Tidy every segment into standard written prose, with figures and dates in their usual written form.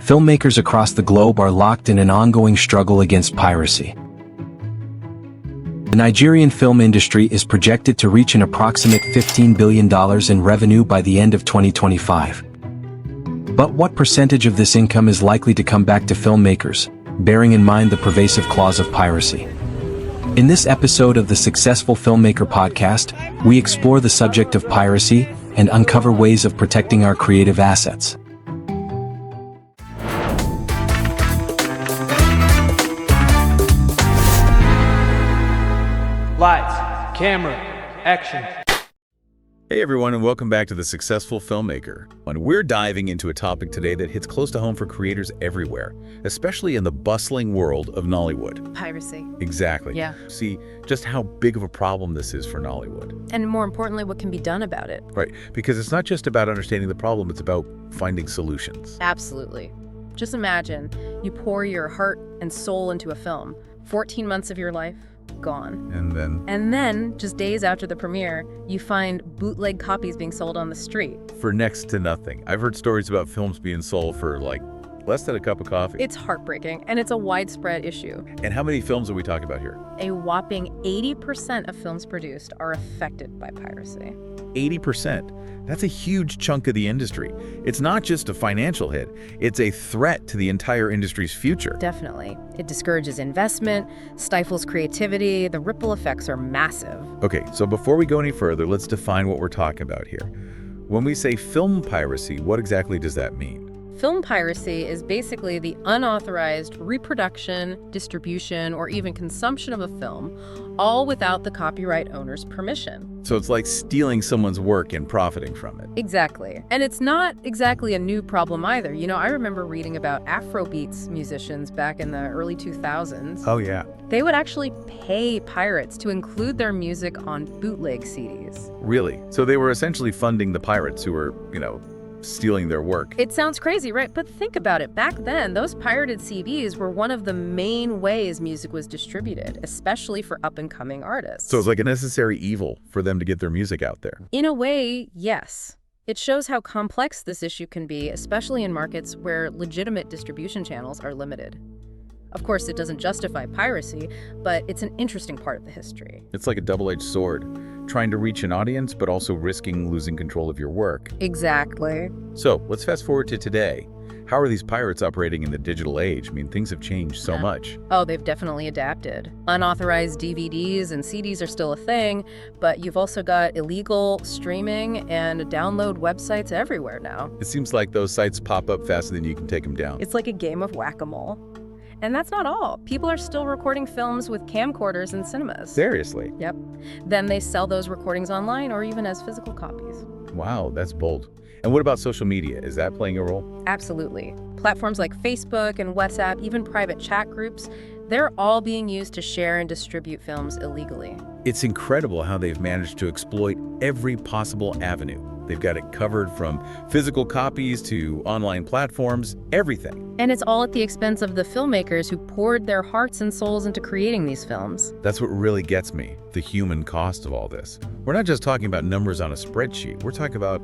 Filmmakers across the globe are locked in an ongoing struggle against piracy. The Nigerian film industry is projected to reach an approximate $15 billion in revenue by the end of 2025. But what percentage of this income is likely to come back to filmmakers, bearing in mind the pervasive clause of piracy? In this episode of the Successful Filmmaker podcast, we explore the subject of piracy and uncover ways of protecting our creative assets. Lights, camera, action. Hey everyone, and welcome back to The Successful Filmmaker. And we're diving into a topic today that hits close to home for creators everywhere, especially in the bustling world of Nollywood. Piracy. Exactly. Yeah. See just how big of a problem this is for Nollywood. And more importantly, what can be done about it. Right, because it's not just about understanding the problem, it's about finding solutions. Absolutely. Just imagine you pour your heart and soul into a film. 14 months of your life, gone. And then, just days after the premiere, you find bootleg copies being sold on the street. for next to nothing. I've heard stories about films being sold for like less than a cup of coffee. It's heartbreaking, and it's a widespread issue. And how many films are we talking about here? A whopping 80% of films produced are affected by piracy. 80%. That's a huge chunk of the industry. It's not just a financial hit, it's a threat to the entire industry's future. Definitely. It discourages investment, stifles creativity. The ripple effects are massive. Okay, so before we go any further, let's define what we're talking about here. When we say film piracy, what exactly does that mean? Film piracy is basically the unauthorized reproduction, distribution, or even consumption of a film, all without the copyright owner's permission. So it's like stealing someone's work and profiting from it. Exactly. And it's not exactly a new problem either. You know, I remember reading about Afrobeats musicians back in the early 2000s. Oh yeah. They would actually pay pirates to include their music on bootleg CDs. Really? So they were essentially funding the pirates who were, stealing their work. It sounds crazy, right? But think about it. Back then, those pirated CDs were one of the main ways music was distributed, especially for up-and-coming artists. So it's like a necessary evil for them to get their music out there. In a way, yes. It shows how complex this issue can be, especially in markets where legitimate distribution channels are limited. Of course, it doesn't justify piracy, but it's an interesting part of the history. It's like a double-edged sword, trying to reach an audience, but also risking losing control of your work. Exactly. So let's fast forward to today. How are these pirates operating in the digital age? I mean, things have changed so much. Oh, they've definitely adapted. Unauthorized DVDs and CDs are still a thing, but you've also got illegal streaming and download websites everywhere now. It seems like those sites pop up faster than you can take them down. It's like a game of whack-a-mole. And that's not all. People are still recording films with camcorders in cinemas. Seriously? Yep. Then they sell those recordings online or even as physical copies. Wow, that's bold. And what about social media? Is that playing a role? Absolutely. Platforms like Facebook and WhatsApp, even private chat groups, they're all being used to share and distribute films illegally. It's incredible how they've managed to exploit every possible avenue. They've got it covered from physical copies to online platforms, everything. And it's all at the expense of the filmmakers who poured their hearts and souls into creating these films. That's what really gets me, the human cost of all this. We're not just talking about numbers on a spreadsheet. We're talking about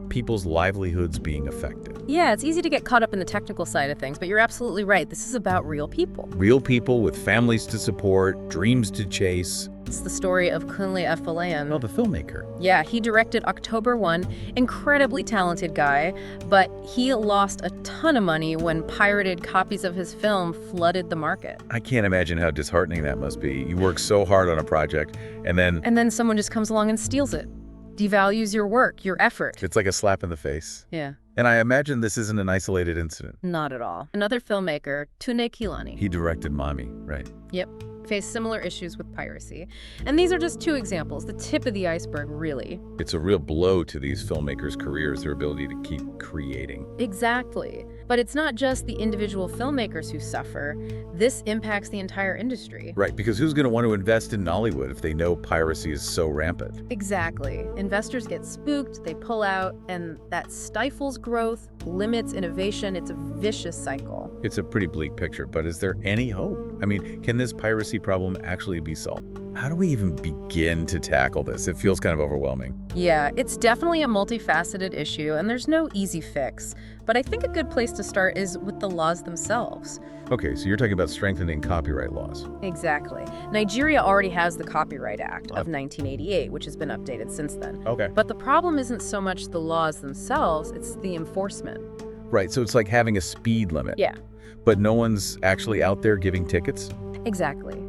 people's livelihoods being affected. Yeah, it's easy to get caught up in the technical side of things, but you're absolutely right. This is about real people. Real people with families to support, dreams to chase. It's the story of Kunle Afolayan. Oh, the filmmaker. Yeah, he directed October 1, incredibly talented guy, but he lost a ton of money when pirated copies of his film flooded the market. I can't imagine how disheartening that must be. You work so hard on a project, and then someone just comes along and steals it. Devalues your work, your effort. it's like a slap in the face. Yeah. And I imagine this isn't an isolated incident. Not at all. Another filmmaker, Tunde Kelani. He directed Mommy, right? Yep. Faced similar issues with piracy. And these are just two examples, the tip of the iceberg, really. It's a real blow to these filmmakers' careers, their ability to keep creating. Exactly. But it's not just the individual filmmakers who suffer. This impacts the entire industry. Right, because who's going to want to invest in Nollywood if they know piracy is so rampant? Exactly. Investors get spooked, they pull out, and that stifles growth, limits innovation. It's a vicious cycle. It's a pretty bleak picture, but is there any hope? I mean, can this piracy problem actually be solved? How do we even begin to tackle this? It feels kind of overwhelming. Yeah, it's definitely a multifaceted issue, and there's no easy fix. But I think a good place to start is with the laws themselves. Okay, so you're talking about strengthening copyright laws. Exactly. Nigeria already has the Copyright Act of 1988, which has been updated since then. Okay. But the problem isn't so much the laws themselves, it's the enforcement. Right, so it's like having a speed limit. Yeah, But no one's actually out there giving tickets? exactly.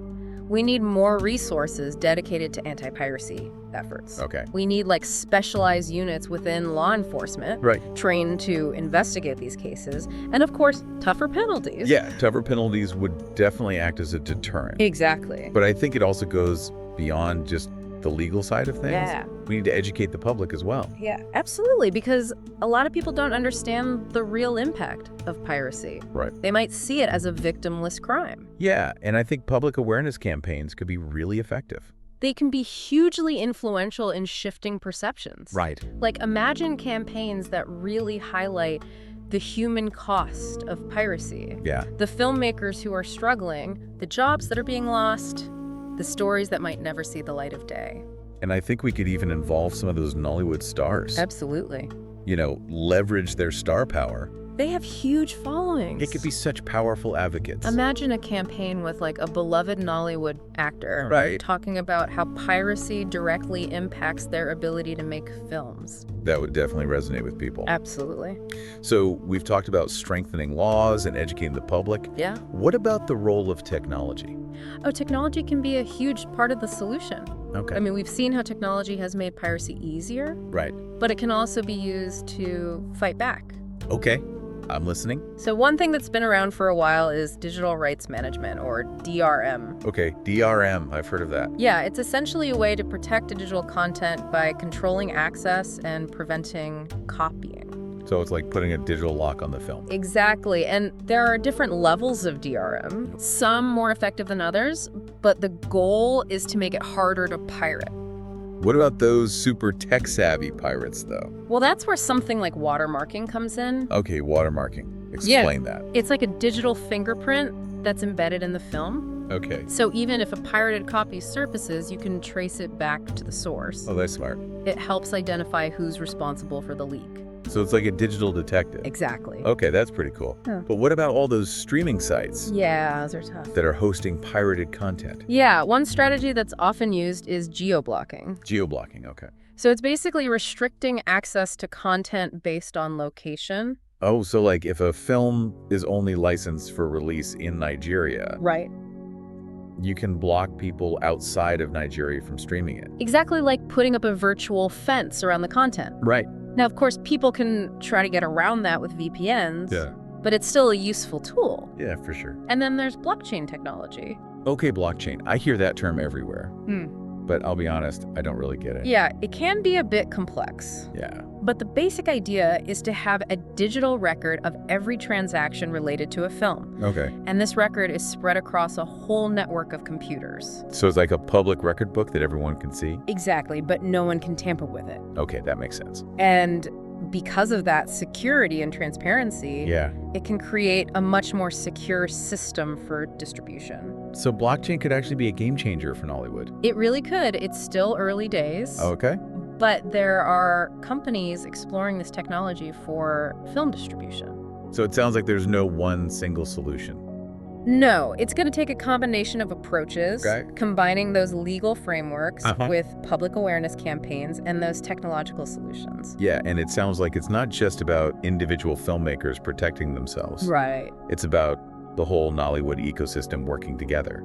We need more resources dedicated to anti-piracy efforts. Okay. We need specialized units within law enforcement Right. trained to investigate these cases, and of course, tougher penalties. Yeah, tougher penalties would definitely act as a deterrent. Exactly. But I think it also goes beyond just the legal side of things. Yeah. We need to educate the public as well. Yeah, absolutely, because a lot of people don't understand the real impact of piracy. Right. They might see it as a victimless crime. Yeah, and I think public awareness campaigns could be really effective. They can be hugely influential in shifting perceptions. Right. Imagine campaigns that really highlight the human cost of piracy. Yeah. The filmmakers who are struggling, the jobs that are being lost, the stories that might never see the light of day. And I think we could even involve some of those Nollywood stars. Absolutely. Leverage their star power. They have huge followings. It could be such powerful advocates. Imagine a campaign with a beloved Nollywood actor Right. talking about how piracy directly impacts their ability to make films. That would definitely resonate with people. Absolutely. So we've talked about strengthening laws and educating the public. Yeah. What about the role of technology? Oh, technology can be a huge part of the solution. Okay. We've seen how technology has made piracy easier, Right. but it can also be used to fight back. Okay. I'm listening. So one thing that's been around for a while is digital rights management, or DRM. Okay. DRM. I've heard of that. Yeah, it's essentially a way to protect digital content by controlling access and preventing copying. So it's like putting a digital lock on the film. Exactly, and there are different levels of DRM, some more effective than others, but the goal is to make it harder to pirate. What about those super tech-savvy pirates, though? Well, that's where something like watermarking comes in. Okay, watermarking. Explain that. It's like a digital fingerprint that's embedded in the film. Okay. So even if a pirated copy surfaces, you can trace it back to the source. Oh, that's smart. It helps identify who's responsible for the leak. So it's like a digital detective. Exactly. Okay, that's pretty cool. Huh. But what about all those streaming sites Yeah, those are tough. that are hosting pirated content? Yeah, one strategy that's often used is geo-blocking. Geo-blocking, okay. So it's basically restricting access to content based on location. Oh, so like if a film is only licensed for release in Nigeria, Right. you can block people outside of Nigeria from streaming it. Exactly like putting up a virtual fence around the content. Right. Now, of course, people can try to get around that with VPNs, but it's still a useful tool. Yeah, for sure. And then there's blockchain technology. Okay, blockchain. I hear that term everywhere. But I'll be honest, I don't really get it. Yeah, it can be a bit complex. Yeah. But the basic idea is to have a digital record of every transaction related to a film. Okay. And this record is spread across a whole network of computers. So it's like a public record book that everyone can see? Exactly, but no one can tamper with it. Okay, that makes sense. And because of that security and transparency, Yeah. it can create a much more secure system for distribution. So blockchain could actually be a game changer for Nollywood. It really could. It's still early days. Okay. But there are companies exploring this technology for film distribution. So it sounds like there's no one single solution. No, it's going to take a combination of approaches, Okay. combining those legal frameworks Uh-huh. with public awareness campaigns and those technological solutions. Yeah, and it sounds like it's not just about individual filmmakers protecting themselves. Right. It's about the whole Nollywood ecosystem working together.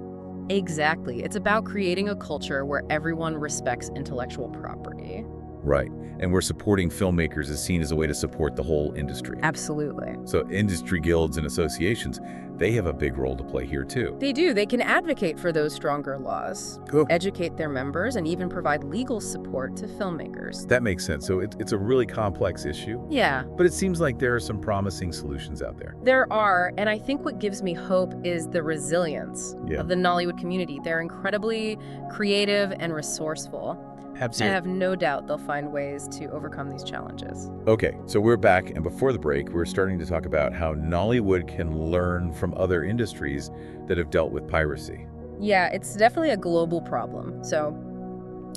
Exactly. It's about creating a culture where everyone respects intellectual property. Right. And where supporting filmmakers is seen as a way to support the whole industry. Absolutely. So industry guilds and associations, they have a big role to play here too. They do. They can advocate for those stronger laws, Cool. educate their members, and even provide legal support to filmmakers. That makes sense. So it's a really complex issue, Yeah, but it seems like there are some promising solutions out there. there are, and I think what gives me hope is the resilience Yeah. of the Nollywood community. They're incredibly creative and resourceful. I have no doubt they'll find ways to overcome these challenges. Okay, so we're back, and before the break, we're starting to talk about how Nollywood can learn from other industries that have dealt with piracy. Yeah, it's definitely a global problem. So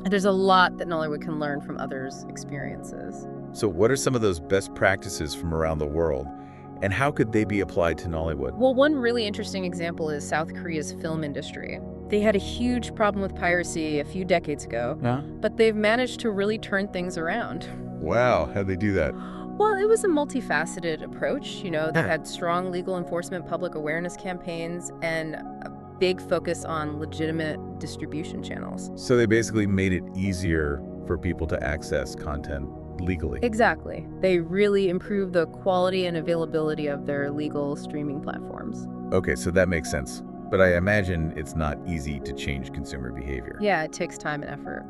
there's a lot that Nollywood can learn from others' experiences. So what are some of those best practices from around the world, and how could they be applied to Nollywood? Well, one really interesting example is South Korea's film industry. They had a huge problem with piracy a few decades ago, but they've managed to really turn things around. Wow, how'd they do that? Well, it was a multifaceted approach. They had strong legal enforcement, public awareness campaigns, and a big focus on legitimate distribution channels. So they basically made it easier for people to access content legally. Exactly. They really improved the quality and availability of their legal streaming platforms. Okay, so that makes sense. But I imagine it's not easy to change consumer behavior. Yeah, it takes time and effort.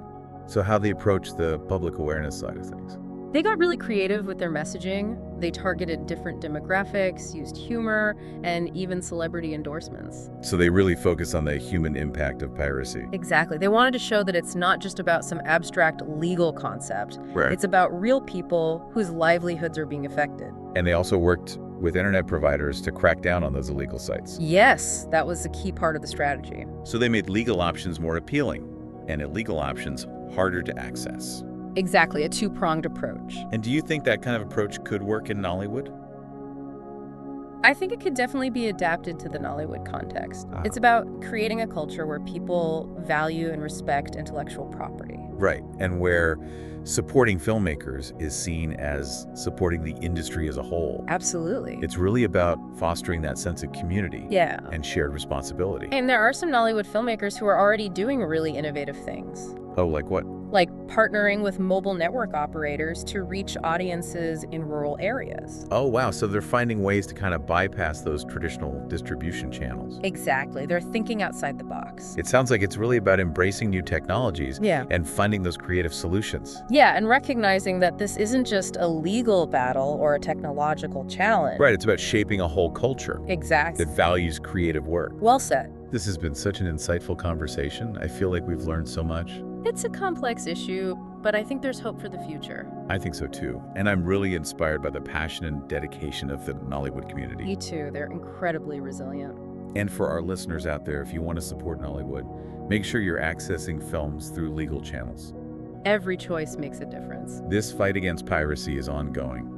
So how they approach the public awareness side of things? They got really creative with their messaging. They targeted different demographics, used humor, and even celebrity endorsements. So they really focus on the human impact of piracy. Exactly. They wanted to show that it's not just about some abstract legal concept. Right. It's about real people whose livelihoods are being affected. And they also worked with internet providers to crack down on those illegal sites. Yes, that was a key part of the strategy. So they made legal options more appealing and illegal options harder to access. Exactly, a two-pronged approach. And do you think that kind of approach could work in Nollywood? I think it could definitely be adapted to the Nollywood context. It's about creating a culture where people value and respect intellectual property. Right, and where supporting filmmakers is seen as supporting the industry as a whole. Absolutely. It's really about fostering that sense of community and shared responsibility. And there are some Nollywood filmmakers who are already doing really innovative things. Oh, like what? Like partnering with mobile network operators to reach audiences in rural areas. Oh, wow. So they're finding ways to kind of bypass those traditional distribution channels. Exactly. They're thinking outside the box. It sounds like it's really about embracing new technologies Yeah. and finding those creative solutions. Yeah, and recognizing that this isn't just a legal battle or a technological challenge. Right. It's about shaping a whole culture Exactly. that values creative work. Well said. This has been such an insightful conversation. I feel like we've learned so much. It's a complex issue, but I think there's hope for the future. I think so too. And I'm really inspired by the passion and dedication of the Nollywood community. Me too. They're incredibly resilient. And for our listeners out there, if you want to support Nollywood, make sure you're accessing films through legal channels. Every choice makes a difference. This fight against piracy is ongoing,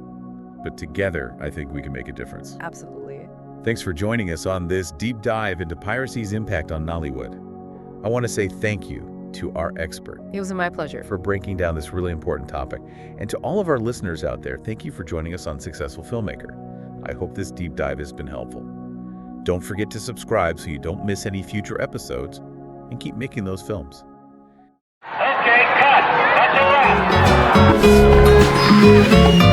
but together, I think we can make a difference. Absolutely. Thanks for joining us on this deep dive into piracy's impact on Nollywood. I want to say thank you to our expert It was my pleasure. for breaking down this really important topic. And to all of our listeners out there, thank you for joining us on Successful Filmmaker. I hope this deep dive has been helpful. Don't forget to subscribe so you don't miss any future episodes, and keep making those films. Okay, cut. That's a wrap.